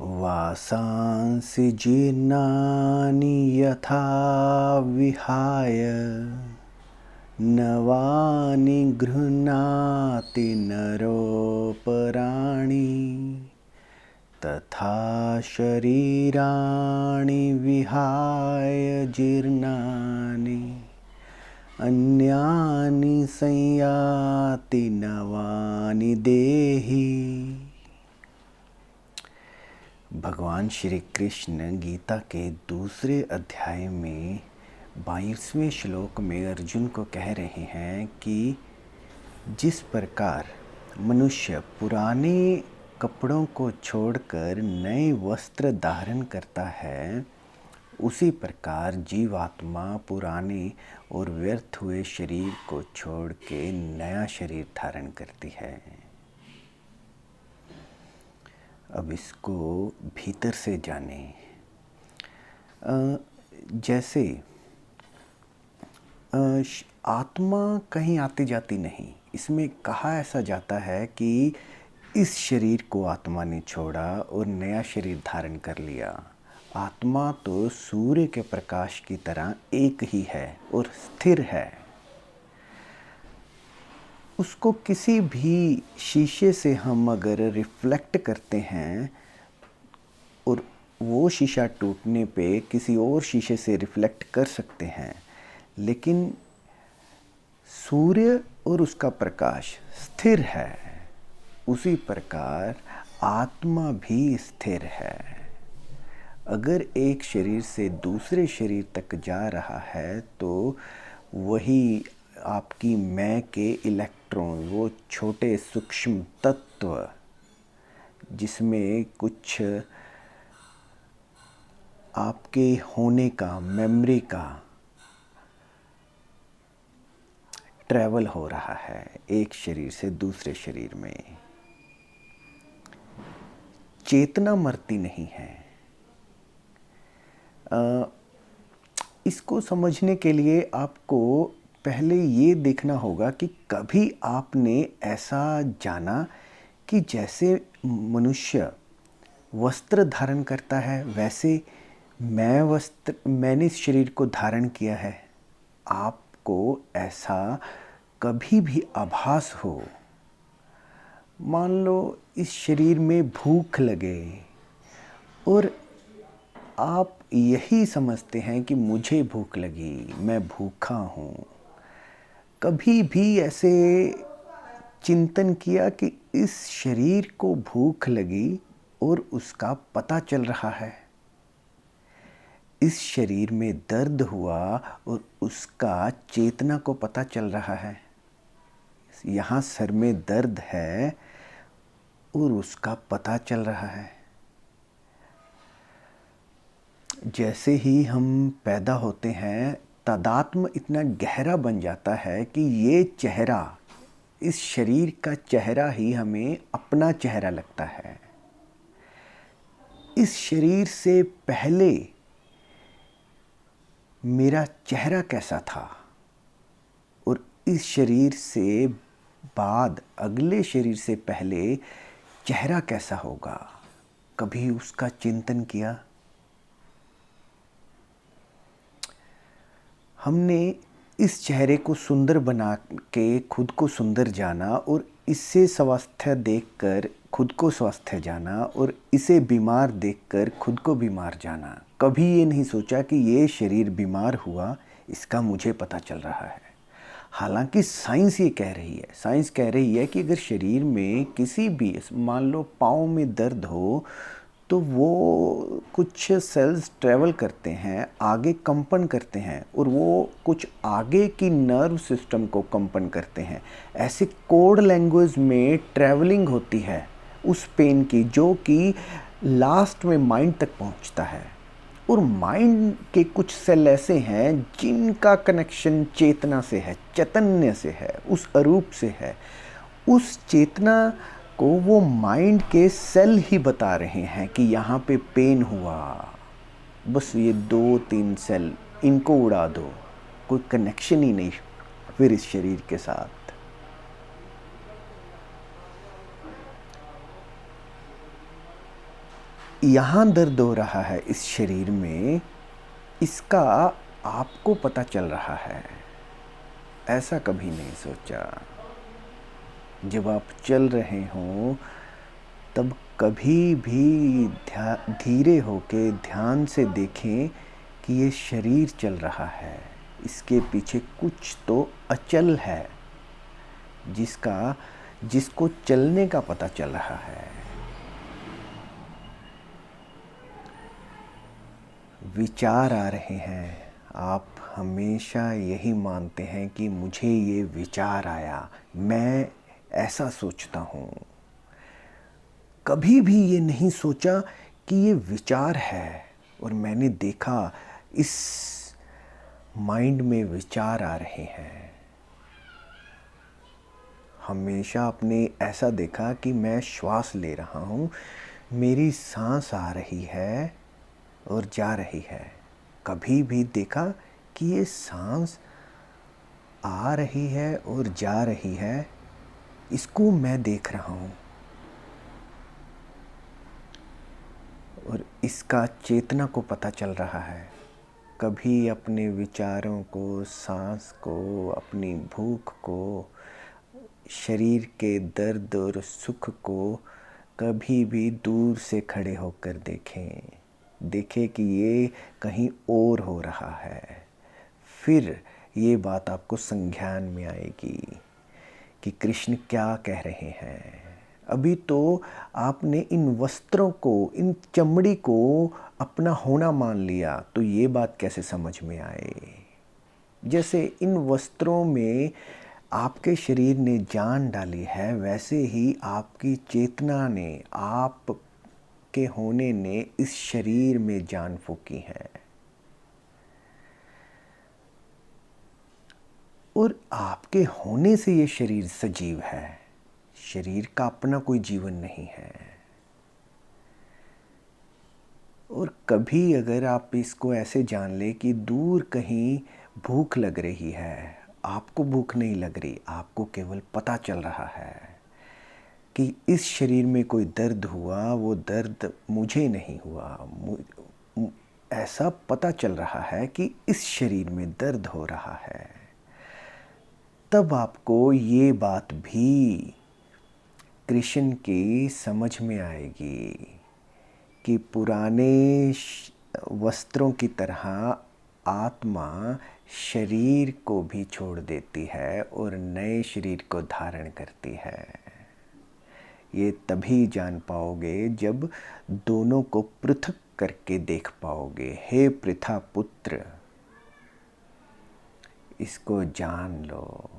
वासांसि जीर्णानि यथा विहाय नवानि गृह्णाति नरोपराणि तथा शरीराणि विहाय जीर्णानि अन्यानि संयाति नवानि देहि। भगवान श्री कृष्ण गीता के दूसरे अध्याय में 22वें श्लोक में अर्जुन को कह रहे हैं कि जिस प्रकार मनुष्य पुराने कपड़ों को छोड़कर नए वस्त्र धारण करता है, उसी प्रकार जीवात्मा पुराने और व्यर्थ हुए शरीर को छोड़ के नया शरीर धारण करती है। अब इसको भीतर से जाने। जैसे आत्मा कहीं आती जाती नहीं, इसमें कहा ऐसा जाता है कि इस शरीर को आत्मा ने छोड़ा और नया शरीर धारण कर लिया। आत्मा तो सूर्य के प्रकाश की तरह एक ही है और स्थिर है। उसको किसी भी शीशे से हम अगर रिफ्लेक्ट करते हैं और वो शीशा टूटने पे किसी और शीशे से रिफ्लेक्ट कर सकते हैं, लेकिन सूर्य और उसका प्रकाश स्थिर है। उसी प्रकार आत्मा भी स्थिर है। अगर एक शरीर से दूसरे शरीर तक जा रहा है तो वही आपकी मैं के इलेक्ट्रॉन, वो छोटे सूक्ष्म तत्व जिसमें कुछ आपके होने का, मेमोरी का ट्रैवल हो रहा है एक शरीर से दूसरे शरीर में। चेतना मरती नहीं है। इसको समझने के लिए आपको पहले ये देखना होगा कि कभी आपने ऐसा जाना कि जैसे मनुष्य वस्त्र धारण करता है, वैसे मैंने इस शरीर को धारण किया है। आपको ऐसा कभी भी आभास हो, मान लो इस शरीर में भूख लगे और आप यही समझते हैं कि मुझे भूख लगी, मैं भूखा हूँ। कभी भी ऐसे चिंतन किया कि इस शरीर को भूख लगी और उसका पता चल रहा है? इस शरीर में दर्द हुआ और उसका चेतना को पता चल रहा है। यहाँ सर में दर्द है और उसका पता चल रहा है। जैसे ही हम पैदा होते हैं, तादात्म्य इतना गहरा बन जाता है कि ये चेहरा, इस शरीर का चेहरा ही हमें अपना चेहरा लगता है। इस शरीर से पहले मेरा चेहरा कैसा था और इस शरीर से बाद अगले शरीर से पहले चेहरा कैसा होगा, कभी उसका चिंतन किया? हमने इस चेहरे को सुंदर बना के खुद को सुंदर जाना और इससे स्वास्थ्य देखकर खुद को स्वास्थ्य जाना और इसे बीमार देखकर खुद को बीमार जाना। कभी ये नहीं सोचा कि ये शरीर बीमार हुआ, इसका मुझे पता चल रहा है। हालांकि साइंस ये कह रही है, साइंस कह रही है कि अगर शरीर में किसी भी, मान लो पाँव में दर्द हो, तो वो कुछ सेल्स ट्रैवल करते हैं, आगे कंपन करते हैं और वो कुछ आगे की नर्व सिस्टम को कंपन करते हैं। ऐसे कोड लैंग्वेज में ट्रैवलिंग होती है उस पेन की, जो कि लास्ट में माइंड तक पहुंचता है। और माइंड के कुछ सेल ऐसे हैं जिनका कनेक्शन चेतना से है, चैतन्य से है, उस अरूप से है। उस चेतना को वो माइंड के सेल ही बता रहे हैं कि यहाँ पे पेन हुआ। बस ये 2-3 सेल, इनको उड़ा दो, कोई कनेक्शन ही नहीं फिर इस शरीर के साथ। यहाँ दर्द हो रहा है इस शरीर में, इसका आपको पता चल रहा है। ऐसा कभी नहीं सोचा। जब आप चल रहे हों तब कभी भी धीरे होके ध्यान से देखें कि ये शरीर चल रहा है, इसके पीछे कुछ तो अचल है जिसको चलने का पता चल रहा है। विचार आ रहे हैं, आप हमेशा यही मानते हैं कि मुझे ये विचार आया, मैं ऐसा सोचता हूँ। कभी भी ये नहीं सोचा कि ये विचार है और मैंने देखा इस माइंड में विचार आ रहे हैं। हमेशा आपने ऐसा देखा कि मैं श्वास ले रहा हूँ, मेरी सांस आ रही है और जा रही है। कभी भी देखा कि ये सांस आ रही है और जा रही है, इसको मैं देख रहा हूँ और इसका चेतना को पता चल रहा है। कभी अपने विचारों को, सांस को, अपनी भूख को, शरीर के दर्द और सुख को कभी भी दूर से खड़े होकर देखें कि ये कहीं और हो रहा है। फिर ये बात आपको संज्ञान में आएगी कि कृष्ण क्या कह रहे हैं। अभी तो आपने इन वस्त्रों को, इन चमड़ी को अपना होना मान लिया, तो ये बात कैसे समझ में आए। जैसे इन वस्त्रों में आपके शरीर ने जान डाली है, वैसे ही आपकी चेतना ने, आपके होने ने इस शरीर में जान फूंकी है और आपके होने से ये शरीर सजीव है। शरीर का अपना कोई जीवन नहीं है। और कभी अगर आप इसको ऐसे जान ले कि दूर कहीं भूख लग रही है, आपको भूख नहीं लग रही, आपको केवल पता चल रहा है कि इस शरीर में कोई दर्द हुआ, वो दर्द मुझे नहीं हुआ। ऐसा पता चल रहा है कि इस शरीर में दर्द हो रहा है। तब आपको ये बात भी कृष्ण की समझ में आएगी कि पुराने वस्त्रों की तरह आत्मा शरीर को भी छोड़ देती है और नए शरीर को धारण करती है। ये तभी जान पाओगे जब दोनों को पृथक करके देख पाओगे। हे पृथा पुत्र, इसको जान लो।